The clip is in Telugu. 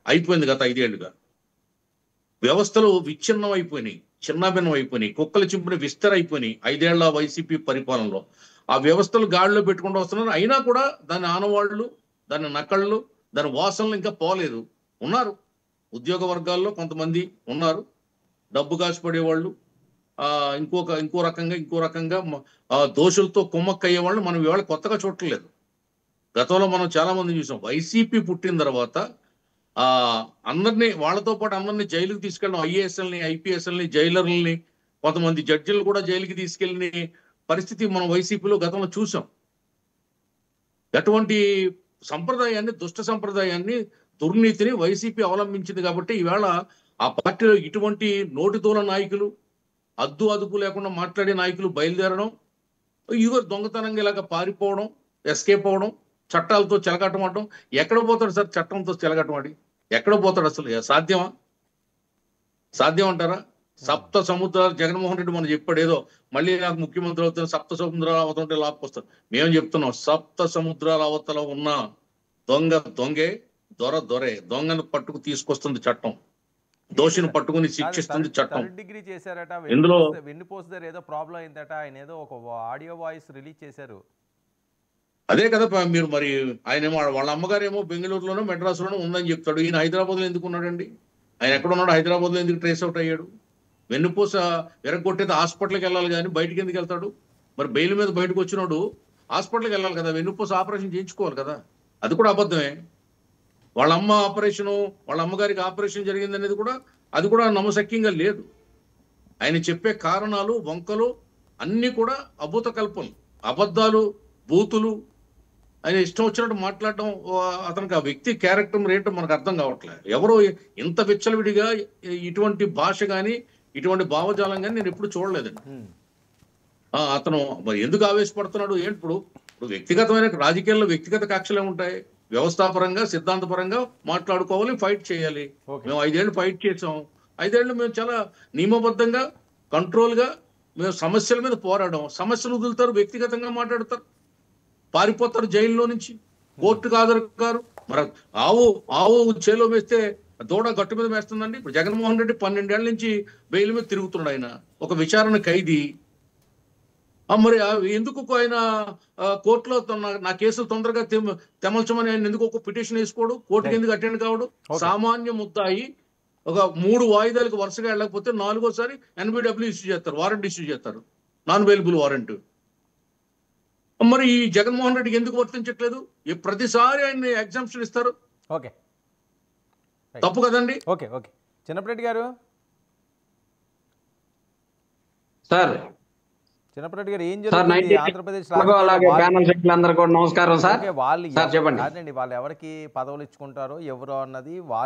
అయిపోయింది గత 5 ఏళ్లుగా. వ్యవస్థలు విచ్ఛిన్నం అయిపోయినాయి, చిన్నాభిన్నం అయిపోయినాయి, కుక్కలు చింపిన విస్తరైపోయినాయి 5 ఏళ్ల వైసీపీ పరిపాలనలో. ఆ వ్యవస్థలు గాడిలో పెట్టుకుంటూ వస్తున్నారు. అయినా కూడా దాని ఆనవాళ్లు, దాని నకళ్ళు, దాని వాసనలు ఇంకా పోలేదు. ఉన్నారు ఉద్యోగ వర్గాల్లో కొంతమంది ఉన్నారు, డబ్బు కాసిపడేవాళ్ళు, ఇంకో రకంగా దోషులతో కుమ్మక్కయ్యే వాళ్ళు మనం ఇవాళ కొత్తగా చూడట్లేదు. గతంలో మనం చాలా మంది చూసాం. వైసీపీ పుట్టిన తర్వాత ఆ అందరినీ, వాళ్ళతో పాటు అందరినీ జైలుకి తీసుకెళ్ళడం, ఐఏఎస్ఎల్ని, ఐపీఎస్ఎల్ని, జైలర్లని, కొంతమంది జడ్జిలు కూడా జైలుకి తీసుకెళ్ళిన పరిస్థితి మనం వైసీపీలో గతంలో చూసాం. అటువంటి సంప్రదాయాన్ని, దుష్ట సంప్రదాయాన్ని, దుర్నీతిని వైసీపీ అవలంబించింది కాబట్టి ఈవేళ ఆ పార్టీలో ఇటువంటి నోటితోల నాయకులు, అదుపు లేకుండా మాట్లాడే నాయకులు బయలుదేరడం, ఇదిగో దొంగతనంగా ఇలాగ పారిపోవడం, ఎస్కేప్ అవడం, చట్టాలతో చెలగాటమాడడం. ఎక్కడ పోతాడు సార్ చట్టంతో చెలగాటమాడి? ఎక్కడ పోతాడు అసలు? సాధ్యం అంటారా? సప్త సముద్రాలు జగన్మోహన్ రెడ్డి మనం చెప్పాడు, ఏదో మళ్ళీ నాకు ముఖ్యమంత్రి అవుతాను, సప్త సముద్రాలు అవతుంటే లాక్కొస్తాడు. మేము చెప్తున్నాం, సప్త సముద్రాల అవతల ఉన్న దొంగే, దొరే. దొంగను పట్టుకు తీసుకొస్తుంది చట్టం, దోషిని పట్టుకుని శిక్షిస్తుంది చట్టం. డిగ్రీ చేశారట, ఇందులో వెన్నుపోసు దగ్గర ఏదో ప్రాబ్లం అయిందట, ఆయన ఏదో ఒక ఆడియో వాయిస్ రిలీజ్ చేశారు. అదే కదా మీరు. మరి ఆయన వాళ్ళ అమ్మగారేమో బెంగళూరులోనో మెడ్రాస్లోనో ఉందని చెప్తాడు. ఈయన హైదరాబాద్లో ఎందుకు ఉన్నాడండి? ఆయన ఎక్కడ ఉన్నాడు? హైదరాబాద్లో ఎందుకు ట్రేస్ అవుట్ అయ్యాడు? వెన్నుపూస ఎరగొట్టేది హాస్పిటల్కి వెళ్ళాలి కానీ బయటికి ఎందుకు వెళ్తాడు? మరి బెయిల్ మీద బయటకు వచ్చినాడు హాస్పిటల్కి వెళ్ళాలి కదా, వెన్నుపూస ఆపరేషన్ చేయించుకోవాలి కదా. అది కూడా అబద్ధమే. వాళ్ళ అమ్మగారికి ఆపరేషన్ జరిగింది అనేది కూడా, అది కూడా నమ్మశక్యంగా లేదు. ఆయన చెప్పే కారణాలు, వంకలు అన్ని కూడా అభూత కల్పనలు, అబద్ధాలు, బూతులు. ఆయన ఇష్టం వచ్చినట్టు మాట్లాడటం, అతనికి ఆ వ్యక్తి క్యారెక్టర్ రేటు మనకు అర్థం కావట్లేదు. ఎవరో ఇంత విచ్చలవిడిగా ఇటువంటి భాష కానీ, ఇటువంటి భావజాలం కానీ నేను ఎప్పుడు చూడలేదండి. అతను మరి ఎందుకు ఆవేశపడుతున్నాడు ఏంటి? ఇప్పుడు వ్యక్తిగతమైన రాజకీయాల్లో వ్యక్తిగత కక్షలే ఉంటాయి. వ్యవస్థాపరంగా, సిద్ధాంతపరంగా మాట్లాడుకోవాలి, ఫైట్ చేయాలి. మేము 5 ఏళ్ళు ఫైట్ చేసాం. 5 ఏళ్ళు మేము చాలా నియమబద్ధంగా, కంట్రోల్గా మేము సమస్యల మీద పోరాడాం. సమస్యలు వదులుతారు, వ్యక్తిగతంగా మాట్లాడతారు, పారిపోతారు జైల్లో నుంచి, కోర్టుకు హాజరు. మరి ఆవు చేలో వేస్తే దూడ గట్టు మీద వేస్తుందండి. ఇప్పుడు జగన్మోహన్ రెడ్డి 12 ఏళ్ల నుంచి బెయిల్ మీద తిరుగుతున్నాడు. ఆయన ఒక విచారణ ఖైదీ. మరి ఎందుకు ఆయన కోర్టులో నా కేసులు తొందరగా తెమల్చమని ఆయన ఎందుకు ఒక పిటిషన్ వేసుకోడు? కోర్టుకి ఎందుకు అటెండ్ కావడు? సామాన్య ముద్దాయి ఒక 3 వాయిదాలకు వరుసగా వెళ్ళకపోతే 4వసారి NBW ఇష్యూ చేస్తారు, వారెంట్ ఇష్యూ చేస్తారు, నాన్ బెయిలబుల్ వారెంట్. మరి ఈ జగన్మోహన్ రెడ్డికి ఎందుకు వర్తించట్లేదు? ప్రతిసారి ఆయన ఎగ్జామ్షన్ ఇస్తారు. తప్పు కదండి. చిన్నప్పరెడ్డి గారు, చిన్నప్పరెడ్డి గారు, ఏం జరుగుతుంది ఆంధ్రప్రదేశ్? నమస్కారం సార్. వాళ్ళు ఎవరికి పదవులు ఇచ్చుకుంటారో ఎవరు అన్నది వాళ్ళు